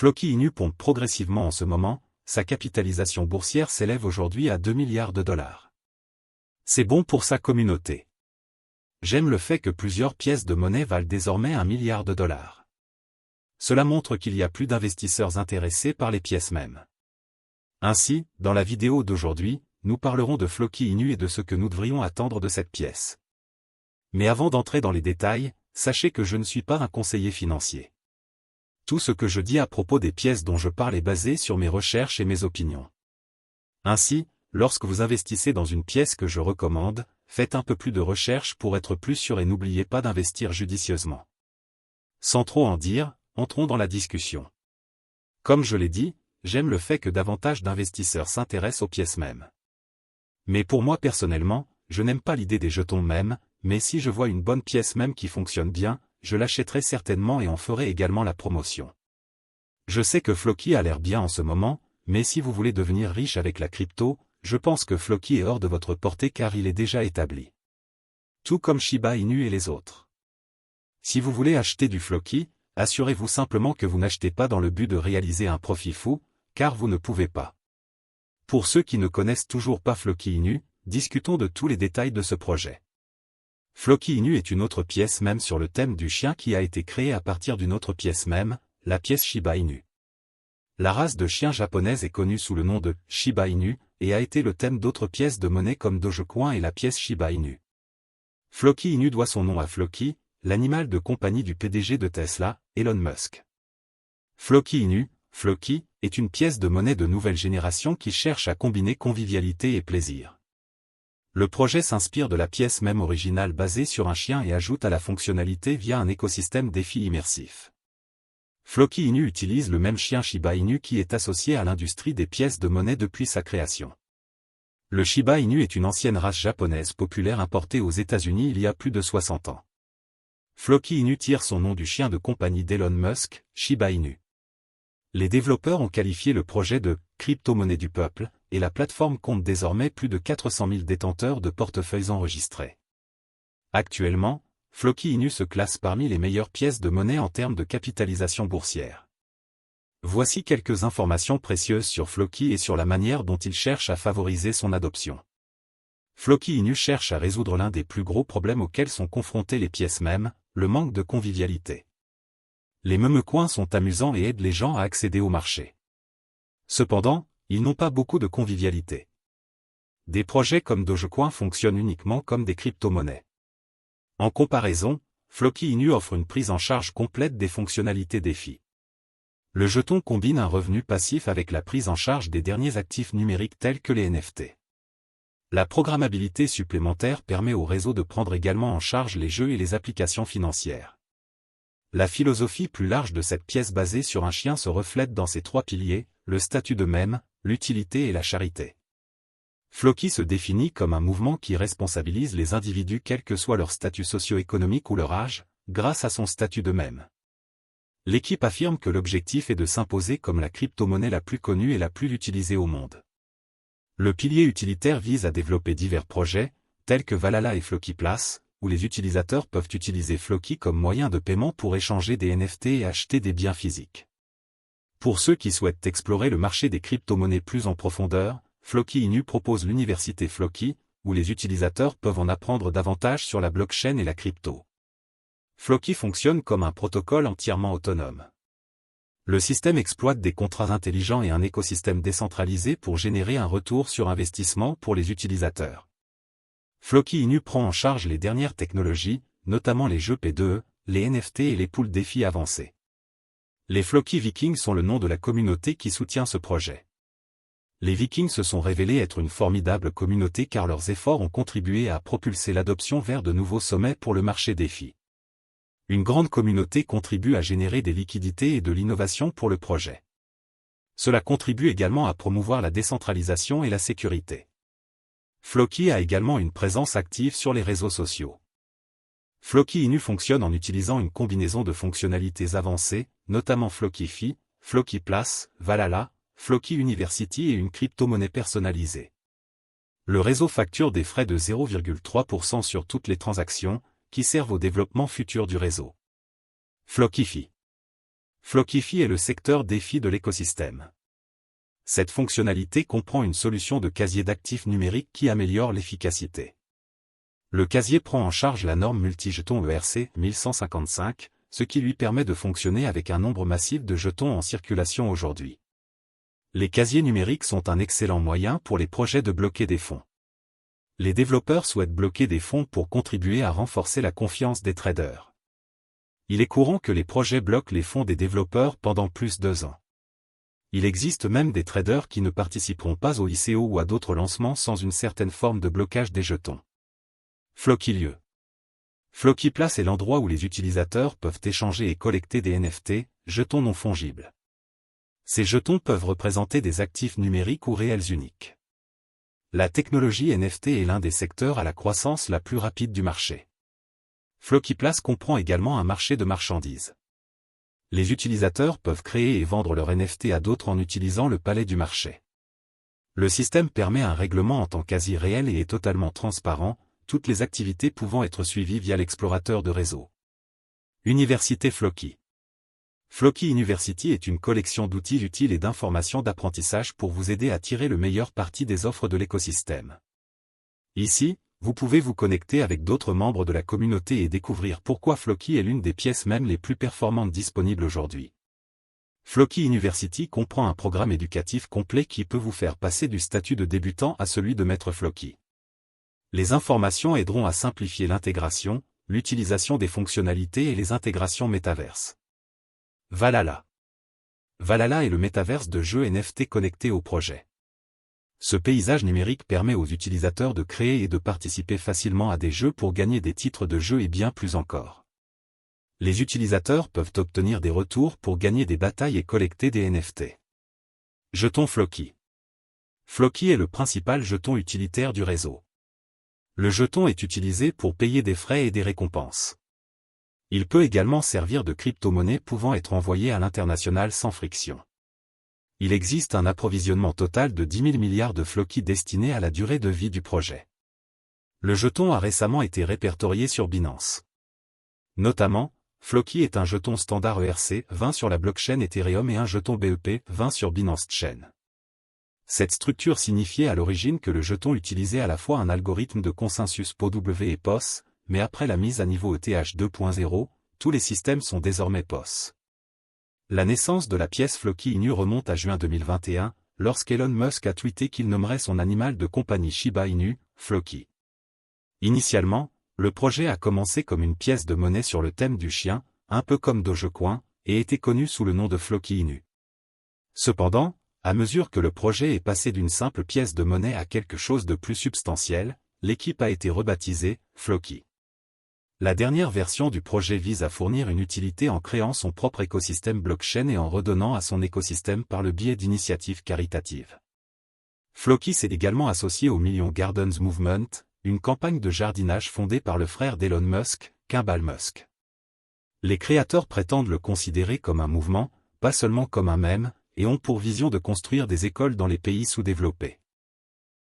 Floki Inu pompe progressivement en ce moment, sa capitalisation boursière s'élève aujourd'hui à 2 milliards de dollars. C'est bon pour sa communauté. J'aime le fait que plusieurs pièces de monnaie valent désormais 1 milliard de dollars. Cela montre qu'il y a plus d'investisseurs intéressés par les pièces mêmes. Ainsi, dans la vidéo d'aujourd'hui, nous parlerons de Floki Inu et de ce que nous devrions attendre de cette pièce. Mais avant d'entrer dans les détails, sachez que je ne suis pas un conseiller financier. Tout ce que je dis à propos des pièces dont je parle est basé sur mes recherches et mes opinions. Ainsi, lorsque vous investissez dans une pièce que je recommande, faites un peu plus de recherche pour être plus sûr et n'oubliez pas d'investir judicieusement. Sans trop en dire, entrons dans la discussion. Comme je l'ai dit, j'aime le fait que davantage d'investisseurs s'intéressent aux pièces mêmes. Mais pour moi personnellement, je n'aime pas l'idée des jetons mêmes, mais si je vois une bonne pièce même qui fonctionne bien, je l'achèterai certainement et en ferai également la promotion. Je sais que Floki a l'air bien en ce moment, mais si vous voulez devenir riche avec la crypto, je pense que Floki est hors de votre portée car il est déjà établi. Tout comme Shiba Inu et les autres. Si vous voulez acheter du Floki, assurez-vous simplement que vous n'achetez pas dans le but de réaliser un profit fou, car vous ne pouvez pas. Pour ceux qui ne connaissent toujours pas Floki Inu, discutons de tous les détails de ce projet. Floki Inu est une autre pièce même sur le thème du chien qui a été créée à partir d'une autre pièce même, la pièce Shiba Inu. La race de chien japonaise est connue sous le nom de Shiba Inu, et a été le thème d'autres pièces de monnaie comme Dogecoin et la pièce Shiba Inu. Floki Inu doit son nom à Floki, l'animal de compagnie du PDG de Tesla, Elon Musk. Floki Inu, Floki, est une pièce de monnaie de nouvelle génération qui cherche à combiner convivialité et plaisir. Le projet s'inspire de la pièce même originale basée sur un chien et ajoute à la fonctionnalité via un écosystème défi immersif. Floki Inu utilise le même chien Shiba Inu qui est associé à l'industrie des pièces de monnaie depuis sa création. Le Shiba Inu est une ancienne race japonaise populaire importée aux États-Unis il y a plus de 60 ans. Floki Inu tire son nom du chien de compagnie d'Elon Musk, Shiba Inu. Les développeurs ont qualifié le projet de « crypto-monnaie du peuple » et la plateforme compte désormais plus de 400 000 détenteurs de portefeuilles enregistrés. Actuellement, Floki Inu se classe parmi les meilleures pièces de monnaie en termes de capitalisation boursière. Voici quelques informations précieuses sur Floki et sur la manière dont il cherche à favoriser son adoption. Floki Inu cherche à résoudre l'un des plus gros problèmes auxquels sont confrontées les pièces mêmes, le manque de convivialité. Les meme-coins sont amusants et aident les gens à accéder au marché. Cependant, ils n'ont pas beaucoup de convivialité. Des projets comme Dogecoin fonctionnent uniquement comme des crypto-monnaies. En comparaison, Floki Inu offre une prise en charge complète des fonctionnalités défi. Le jeton combine un revenu passif avec la prise en charge des derniers actifs numériques tels que les NFT. La programmabilité supplémentaire permet au réseau de prendre également en charge les jeux et les applications financières. La philosophie plus large de cette pièce basée sur un chien se reflète dans ses trois piliers, le statut de même, l'utilité et la charité. Floki se définit comme un mouvement qui responsabilise les individus quel que soit leur statut socio-économique ou leur âge, grâce à son statut de même. L'équipe affirme que l'objectif est de s'imposer comme la crypto-monnaie la plus connue et la plus utilisée au monde. Le pilier utilitaire vise à développer divers projets, tels que Valhalla et Floki Place, où les utilisateurs peuvent utiliser Floki comme moyen de paiement pour échanger des NFT et acheter des biens physiques. Pour ceux qui souhaitent explorer le marché des crypto-monnaies plus en profondeur, Floki Inu propose l'université Floki, où les utilisateurs peuvent en apprendre davantage sur la blockchain et la crypto. Floki fonctionne comme un protocole entièrement autonome. Le système exploite des contrats intelligents et un écosystème décentralisé pour générer un retour sur investissement pour les utilisateurs. Floki Inu prend en charge les dernières technologies, notamment les jeux P2E, les NFT et les poules défis avancés. Les Floki Vikings sont le nom de la communauté qui soutient ce projet. Les Vikings se sont révélés être une formidable communauté car leurs efforts ont contribué à propulser l'adoption vers de nouveaux sommets pour le marché défi. Une grande communauté contribue à générer des liquidités et de l'innovation pour le projet. Cela contribue également à promouvoir la décentralisation et la sécurité. Floki a également une présence active sur les réseaux sociaux. Floki Inu fonctionne en utilisant une combinaison de fonctionnalités avancées, notamment Floki-Fi, Floki Place, Valhalla, Floki University et une crypto-monnaie personnalisée. Le réseau facture des frais de 0,3% sur toutes les transactions, qui servent au développement futur du réseau. Floki-Fi. Flockify est le secteur défi de l'écosystème. Cette fonctionnalité comprend une solution de casier d'actifs numériques qui améliore l'efficacité. Le casier prend en charge la norme multi-jetons ERC 1155, ce qui lui permet de fonctionner avec un nombre massif de jetons en circulation aujourd'hui. Les casiers numériques sont un excellent moyen pour les projets de bloquer des fonds. Les développeurs souhaitent bloquer des fonds pour contribuer à renforcer la confiance des traders. Il est courant que les projets bloquent les fonds des développeurs pendant plus de 2 ans. Il existe même des traders qui ne participeront pas au ICO ou à d'autres lancements sans une certaine forme de blocage des jetons. Flocky. Flocky Place est l'endroit où les utilisateurs peuvent échanger et collecter des NFT, jetons non fongibles. Ces jetons peuvent représenter des actifs numériques ou réels uniques. La technologie NFT est l'un des secteurs à la croissance la plus rapide du marché. Flocky Place comprend également un marché de marchandises. Les utilisateurs peuvent créer et vendre leurs NFT à d'autres en utilisant le palais du marché. Le système permet un règlement en temps quasi réel et est totalement transparent, toutes les activités pouvant être suivies via l'explorateur de réseau. Université Flocky. Flocky University est une collection d'outils utiles et d'informations d'apprentissage pour vous aider à tirer le meilleur parti des offres de l'écosystème. Ici, vous pouvez vous connecter avec d'autres membres de la communauté et découvrir pourquoi Flocky est l'une des pièces même les plus performantes disponibles aujourd'hui. Flocky University comprend un programme éducatif complet qui peut vous faire passer du statut de débutant à celui de maître Flocky. Les informations aideront à simplifier l'intégration, l'utilisation des fonctionnalités et les intégrations métaverses. Valhalla. Valhalla est le métaverse de jeux NFT connecté au projet. Ce paysage numérique permet aux utilisateurs de créer et de participer facilement à des jeux pour gagner des titres de jeu et bien plus encore. Les utilisateurs peuvent obtenir des retours pour gagner des batailles et collecter des NFT. Jeton Flocky. Flocky est le principal jeton utilitaire du réseau. Le jeton est utilisé pour payer des frais et des récompenses. Il peut également servir de crypto-monnaie pouvant être envoyée à l'international sans friction. Il existe un approvisionnement total de 10 000 milliards de Flocky destinés à la durée de vie du projet. Le jeton a récemment été répertorié sur Binance. Notamment, Flocky est un jeton standard ERC 20 sur la blockchain Ethereum et un jeton BEP 20 sur Binance Chain. Cette structure signifiait à l'origine que le jeton utilisait à la fois un algorithme de consensus POW et POS, mais après la mise à niveau ETH 2.0, tous les systèmes sont désormais POS. La naissance de la pièce Flocky Inu remonte à juin 2021, lorsqu'Elon Musk a tweeté qu'il nommerait son animal de compagnie Shiba Inu, Flocky. Initialement, le projet a commencé comme une pièce de monnaie sur le thème du chien, un peu comme Dogecoin, et était connu sous le nom de Flocky Inu. Cependant, à mesure que le projet est passé d'une simple pièce de monnaie à quelque chose de plus substantiel, l'équipe a été rebaptisée Flocky. La dernière version du projet vise à fournir une utilité en créant son propre écosystème blockchain et en redonnant à son écosystème par le biais d'initiatives caritatives. Flocky s'est également associé au Million Gardens Movement, une campagne de jardinage fondée par le frère d'Elon Musk, Kimball Musk. Les créateurs prétendent le considérer comme un mouvement, pas seulement comme un mème, et ont pour vision de construire des écoles dans les pays sous-développés.